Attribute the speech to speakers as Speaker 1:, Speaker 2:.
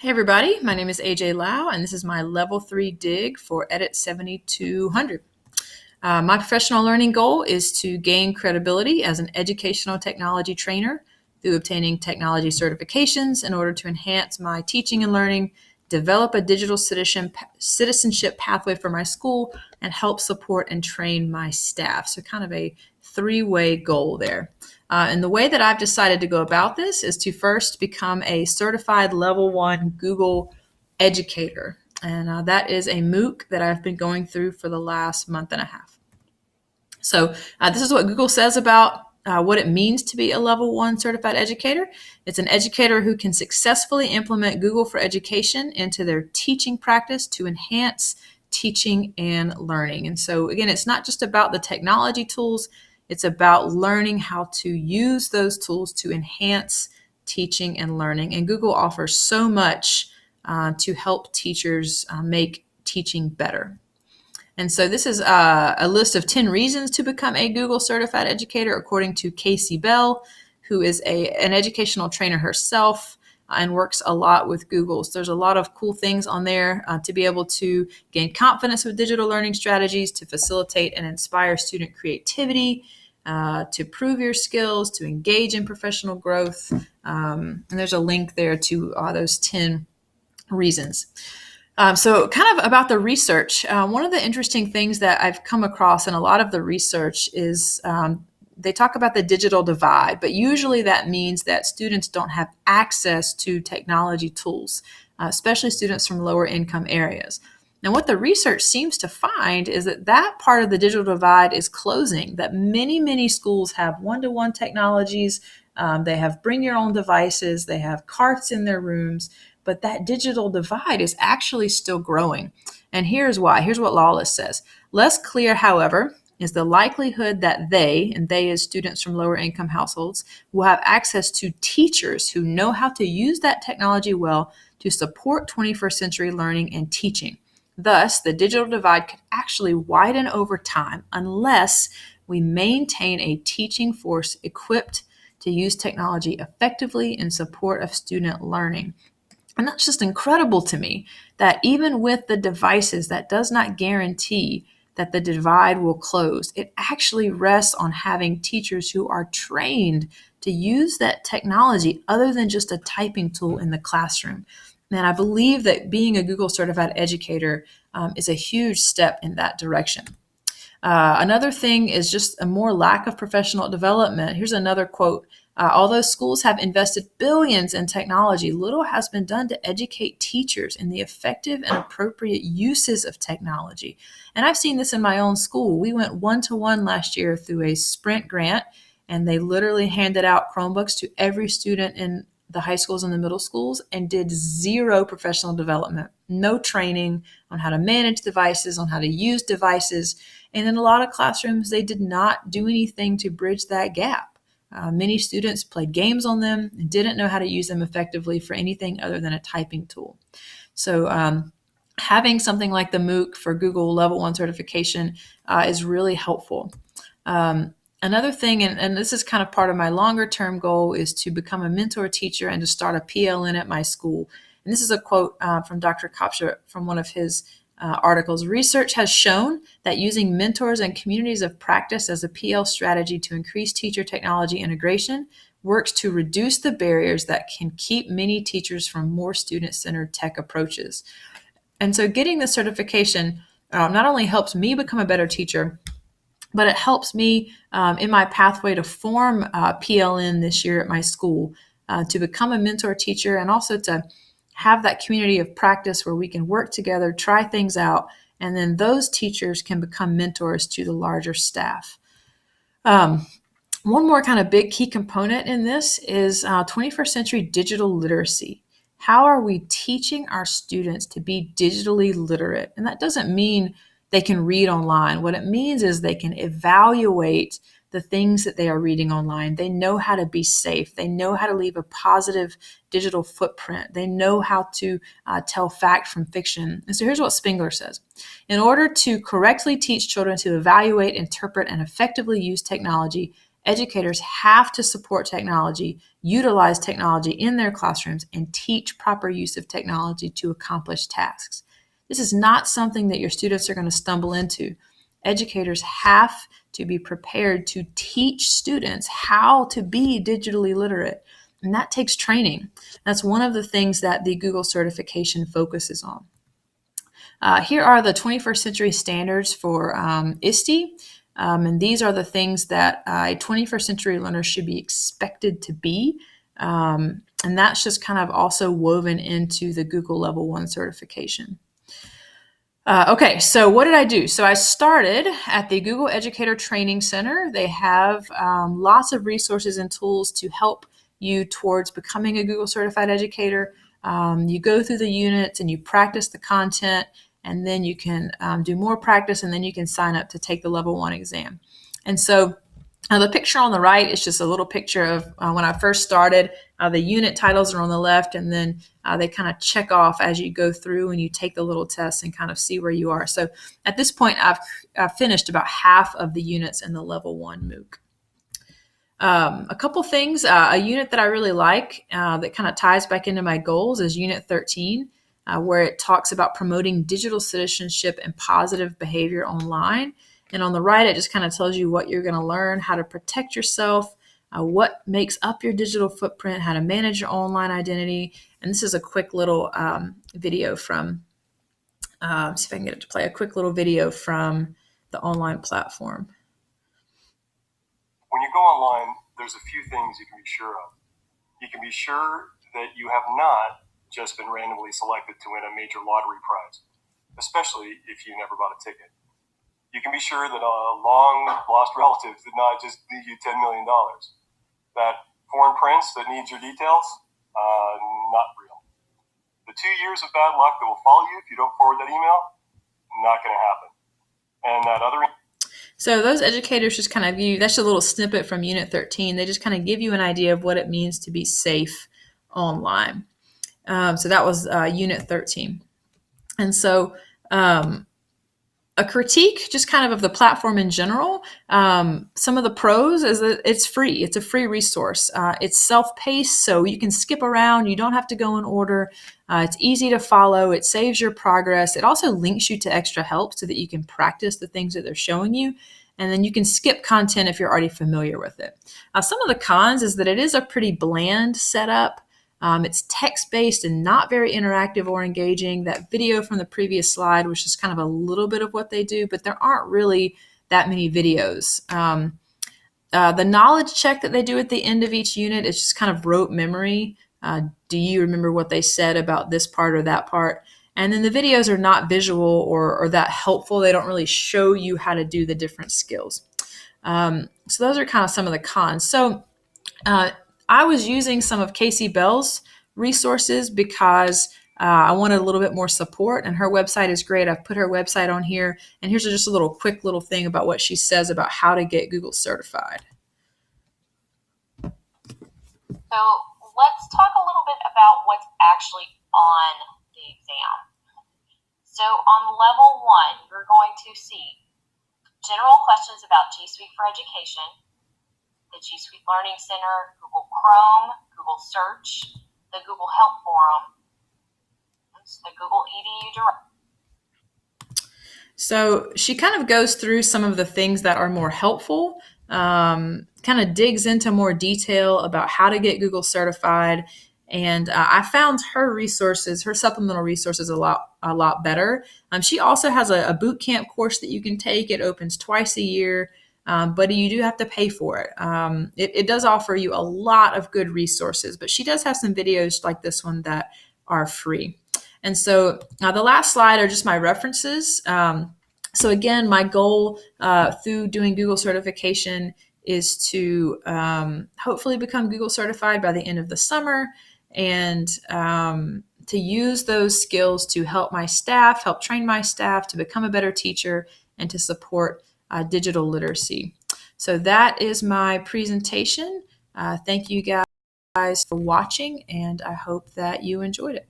Speaker 1: Hey everybody, my name is AJ Liao, and this is my Level 3 dig for Edit 7200. My professional learning goal is to gain credibility as an educational technology trainer through obtaining technology certifications in order to enhance my teaching and learning, develop a digital citizenship pathway for my school, and help support and train my staff. So kind of a three-way goal there. And the way that I've decided to go about this is to first become a certified level 1 Google educator. And that is a MOOC that I've been going through for the last month and a half. So this is what Google says about what it means to be a level 1 certified educator. It's an educator who can successfully implement Google for Education into their teaching practice to enhance teaching and learning. And so again, it's not just about the technology tools, it's about learning how to use those tools to enhance teaching and learning. And Google offers so much to help teachers make teaching better. And so this is a list of 10 reasons to become a Google certified educator, according to Casey Bell, who is an educational trainer herself and works a lot with Google. So there's a lot of cool things on there to be able to gain confidence with digital learning strategies, to facilitate and inspire student creativity, to prove your skills, to engage in professional growth. And there's a link there to those 10 reasons. So kind of about the research, one of the interesting things that I've come across in a lot of the research is they talk about the digital divide, but usually that means that students don't have access to technology tools, especially students from lower income areas. Now, what the research seems to find is that that part of the digital divide is closing, that many schools have one-to-one technologies, they have bring your own devices, they have carts in their rooms, but that digital divide is actually still growing. And here's why. Here's what Lawless says. Less clear, however, is the likelihood that they, and they as students from lower income households, will have access to teachers who know how to use that technology well to support 21st century learning and teaching. Thus, the digital divide could actually widen over time unless we maintain a teaching force equipped to use technology effectively in support of student learning. And that's just incredible to me that even with the devices, that does not guarantee that the divide will close. It actually rests on having teachers who are trained to use that technology other than just a typing tool in the classroom. And I believe that being a Google certified educator is a huge step in that direction. Another thing is just a more lack of professional development. Here's another quote. Although schools have invested billions in technology, little has been done to educate teachers in the effective and appropriate uses of technology. And I've seen this in my own school. We went one-to-one last year through a Sprint grant, and they literally handed out Chromebooks to every student in the high schools and the middle schools and did zero professional development, no training on how to manage devices, on how to use devices. And in a lot of classrooms, they did not do anything to bridge that gap. Many students played games on them and didn't know how to use them effectively for anything other than a typing tool. So having something like the MOOC for Google Level 1 certification is really helpful. Another thing, and this is kind of part of my longer term goal, is to become a mentor teacher and to start a PLN at my school. And this is a quote from Dr. Kopsha from one of his articles. Research has shown that using mentors and communities of practice as a PL strategy to increase teacher technology integration works to reduce the barriers that can keep many teachers from more student-centered tech approaches. And so getting the certification not only helps me become a better teacher, but it helps me in my pathway to form PLN this year at my school, to become a mentor teacher, and also to have that community of practice where we can work together, try things out, and then those teachers can become mentors to the larger staff. One more kind of big key component in this is 21st century digital literacy. How are we teaching our students to be digitally literate? And that doesn't mean they can read online. What it means is they can evaluate the things that they are reading online. They know how to be safe. They know how to leave a positive digital footprint. They know how to tell fact from fiction. And so here's what Spengler says. In order to correctly teach children to evaluate, interpret, and effectively use technology, educators have to support technology, utilize technology in their classrooms, and teach proper use of technology to accomplish tasks. This is not something that your students are going to stumble into. Educators have to be prepared to teach students how to be digitally literate, and that takes training. That's one of the things that the Google certification focuses on. Here are the 21st century standards for ISTE, and these are the things that a 21st century learner should be expected to be. And that's just kind of also woven into the Google Level 1 certification. Okay, so what did I do? So I started at the Google Educator Training Center. They have lots of resources and tools to help you towards becoming a Google certified educator. You go through the units and you practice the content, and then you can do more practice, and then you can sign up to take the Level 1 exam. And so the picture on the right is just a little picture of when I first started. The unit titles are on the left, and then they kind of check off as you go through and you take the little test and kind of see where you are. So at this point, I've finished about half of the units in the Level 1 MOOC. A couple things, a unit that I really like that kind of ties back into my goals is Unit 13, where it talks about promoting digital citizenship and positive behavior online. And on the right, it just kind of tells you what you're going to learn, how to protect yourself, what makes up your digital footprint, how to manage your online identity. And this is a quick little video from, see if I can get it to play, a quick little video from the online platform.
Speaker 2: When you go online, there's a few things you can be sure of. You can be sure that you have not just been randomly selected to win a major lottery prize, especially if you never bought a ticket. You can be sure that a long-lost relative did not just leave you $10 million. That foreign prince that needs your details, not real. The 2 years of bad luck that will follow you if you don't forward that email, not going to happen. And that other...
Speaker 1: So those educators just kind of that's a little snippet from Unit 13. They just kind of give you an idea of what it means to be safe online. So that was Unit 13. And so a critique just kind of the platform in general. Some of the pros is that it's free. It's a free resource. It's self-paced, so you can skip around. You don't have to go in order. It's easy to follow. It saves your progress. It also links you to extra help so that you can practice the things that they're showing you. And then you can skip content if you're already familiar with it. Some of the cons is that it is a pretty bland setup. It's text-based and not very interactive or engaging. That video from the previous slide was just kind of a little bit of what they do, but there aren't really that many videos. The knowledge check that they do at the end of each unit is just kind of rote memory. Do you remember what they said about this part or that part? And then the videos are not visual or that helpful. They don't really show you how to do the different skills. So those are kind of some of the cons. So I was using some of Casey Bell's resources because I wanted a little bit more support, and her website is great. I've put her website on here, and here's just a quick little thing about what she says about how to get Google certified.
Speaker 3: So let's talk a little bit about what's actually on the exam. So on level 1, you're going to see general questions about G Suite for Education, the G Suite Learning Center, Google Chrome, Google Search, the Google Help Forum, the Google EDU Direct.
Speaker 1: So she kind of goes through some of the things that are more helpful, kind of digs into more detail about how to get Google certified. And I found her resources, her supplemental resources, a lot better. She also has a boot camp course that you can take. It opens twice a year, but you do have to pay for it. It does offer you a lot of good resources, but she does have some videos like this one that are free. And so the last slide are just my references. So again, my goal through doing Google certification is to hopefully become Google certified by the end of the summer, and to use those skills to help my staff, help train my staff to become a better teacher, and to support digital literacy. So that is my presentation. Thank you guys for watching, and I hope that you enjoyed it.